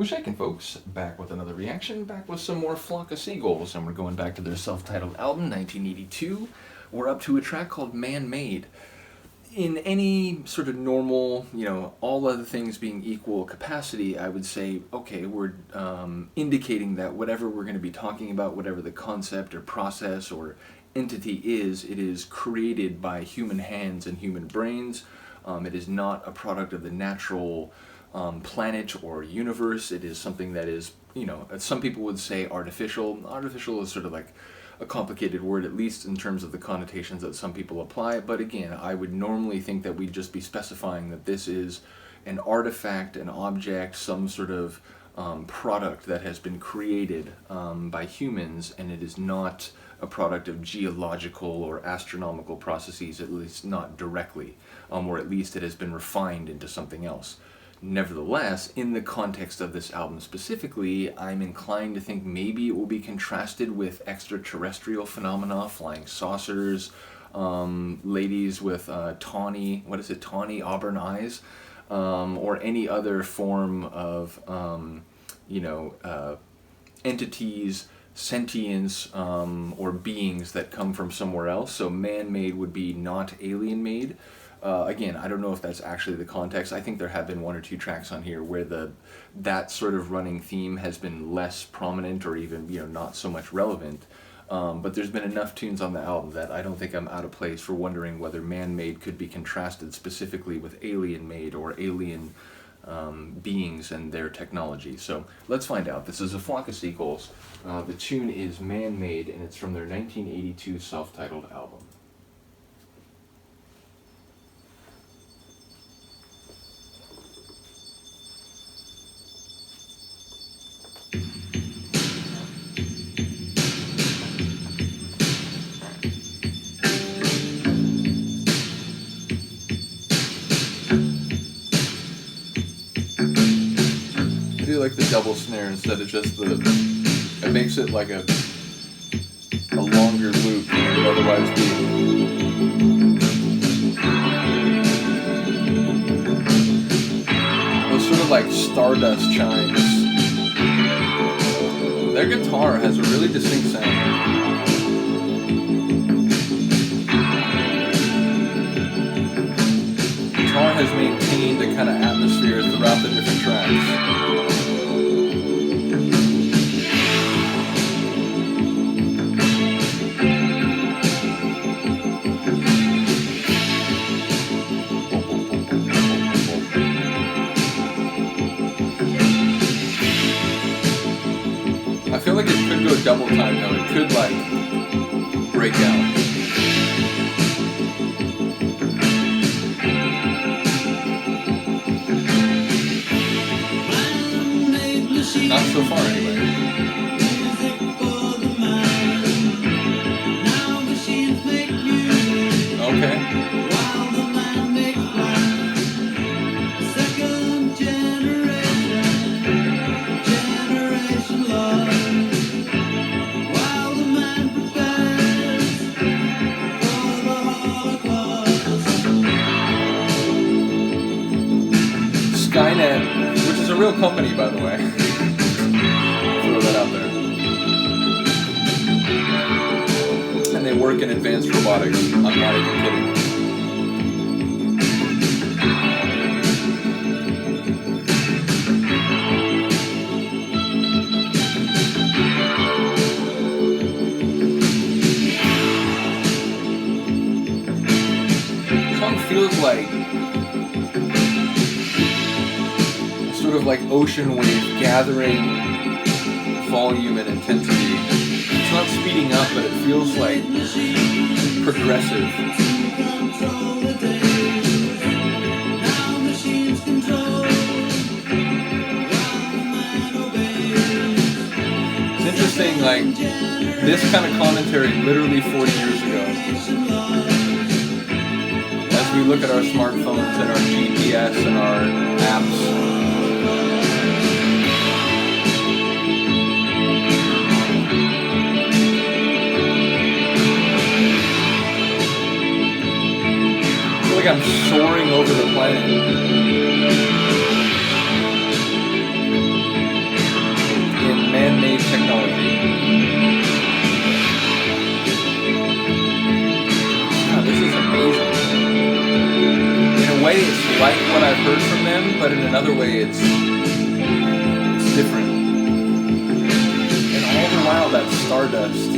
Shakin' folks, back with another reaction, back with some more Flock of Seagulls, and we're going back to their self-titled album, 1982. We're up to a track called Man-Made. In any sort of normal, all other things being equal capacity, I would say, okay, we're indicating that whatever we're going to be talking about, whatever the concept or process or entity is, it is created by human hands and human brains. It is not a product of the natural planet or universe. It is something that is, some people would say artificial. Artificial is sort of like a complicated word, at least in terms of the connotations that some people apply. But again, I would normally think that we'd just be specifying that this is an artifact, an object, some sort of product that has been created by humans, and it is not a product of geological or astronomical processes, at least not directly, or at least it has been refined into something else. Nevertheless, in the context of this album specifically, I'm inclined to think maybe it will be contrasted with extraterrestrial phenomena, flying saucers, ladies with tawny auburn eyes, or any other form of, entities, sentience, or beings that come from somewhere else. So man-made would be not alien-made. Again, I don't know if that's actually the context. I think there have been one or two tracks on here where that sort of running theme has been less prominent or even not so much relevant. But there's been enough tunes on the album that I don't think I'm out of place for wondering whether man-made could be contrasted specifically with alien-made or alien beings and their technology. So let's find out. This is a Flock of Seagulls. The tune is Man-Made, and it's from their 1982 self-titled album. I do like the double snare instead of just it makes it like a longer loop than it would otherwise be. Those sort of like stardust chimes. Their guitar has a really distinct sound. Guitar has maintained a kind of atmosphere throughout the different tracks. I feel like it could go double time though. It could like break out. Not so far anyway. Okay. Skynet, which is a real company, by the way. Throw that out there. And they work in advanced robotics. I'm not even kidding. The song feels like sort of like ocean wave gathering volume and intensity. It's not speeding up, but it feels like progressive. It's interesting, like, this kind of commentary literally 40 years ago. As we look at our smartphones and our GPS and our apps, like I'm soaring over the planet. what I've heard from them, but in another way it's different. And all the while that Stardust.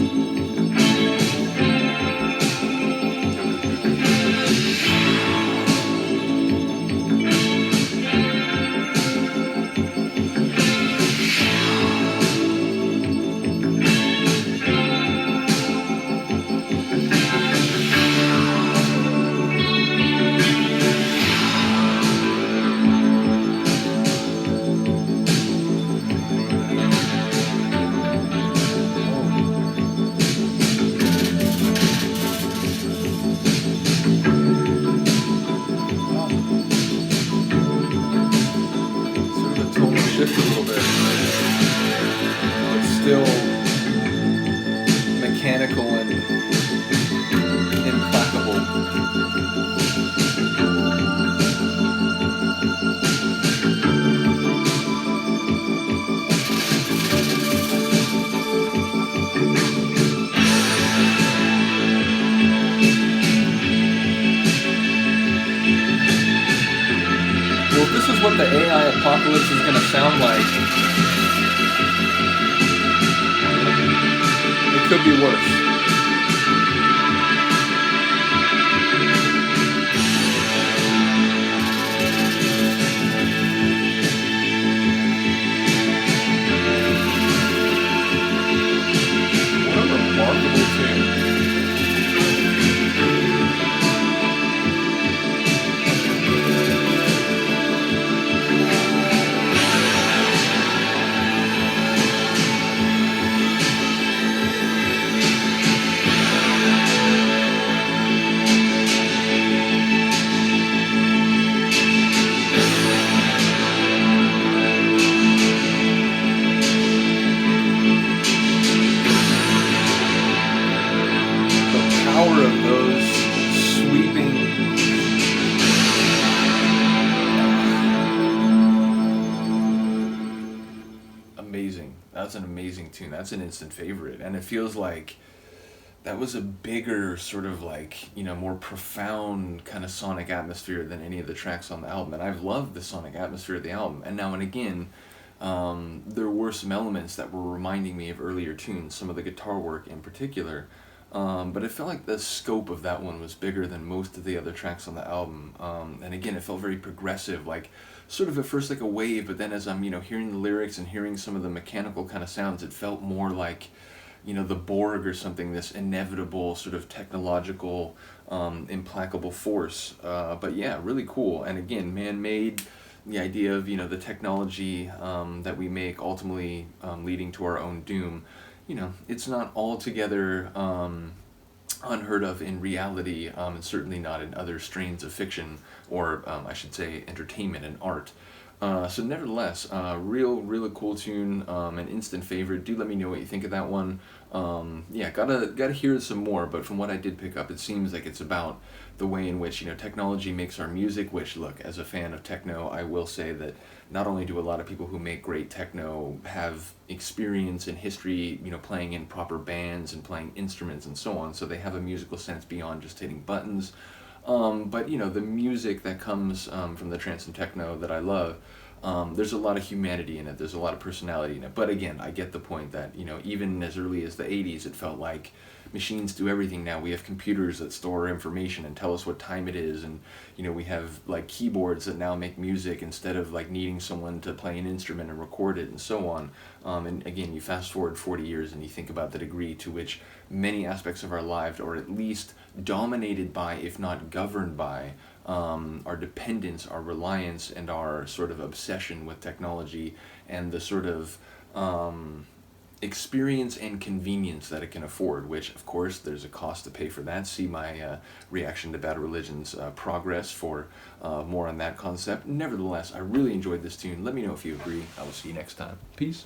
Shift a little bit, but still mechanical and implacable. Well, if this is what the AI apocalypse is going to sound like, it could be worse. What a remarkable tune. Power of those sweeping amazing. That's an amazing tune. That's an instant favorite, and it feels like that was a bigger sort of like, more profound kind of sonic atmosphere than any of the tracks on the album. And I've loved the sonic atmosphere of the album, and now and again there were some elements that were reminding me of earlier tunes, some of the guitar work in particular. But it felt like the scope of that one was bigger than most of the other tracks on the album. And again, it felt very progressive, like sort of at first like a wave, but then as I'm, hearing the lyrics and hearing some of the mechanical kind of sounds, it felt more like, the Borg or something, this inevitable sort of technological, implacable force. But yeah, really cool. And again, man-made, the idea of, the technology that we make ultimately leading to our own doom. It's not altogether unheard of in reality, and certainly not in other strains of fiction, or I should say entertainment and art. So nevertheless, really cool tune, an instant favorite. Do let me know what you think of that one. Yeah, gotta hear some more, but from what I did pick up, it seems like it's about the way in which, technology makes our music, which, look, as a fan of techno, I will say that not only do a lot of people who make great techno have experience in history, playing in proper bands and playing instruments and so on, so they have a musical sense beyond just hitting buttons. But, the music that comes from the trance and techno that I love, there's a lot of humanity in it, there's a lot of personality in it. But again, I get the point that, even as early as the 80s, it felt like machines do everything now. We have computers that store information and tell us what time it is, and we have like keyboards that now make music instead of like needing someone to play an instrument and record it and so on. And again, you fast forward 40 years and you think about the degree to which many aspects of our lives are at least dominated by, if not governed by, our dependence, our reliance, and our sort of obsession with technology, and the sort of experience and convenience that it can afford, which of course there's a cost to pay for that. See my reaction to Bad Religion's Progress for more on that concept. Nevertheless, I really enjoyed this tune. Let me know if you agree. I will see you next time. Peace.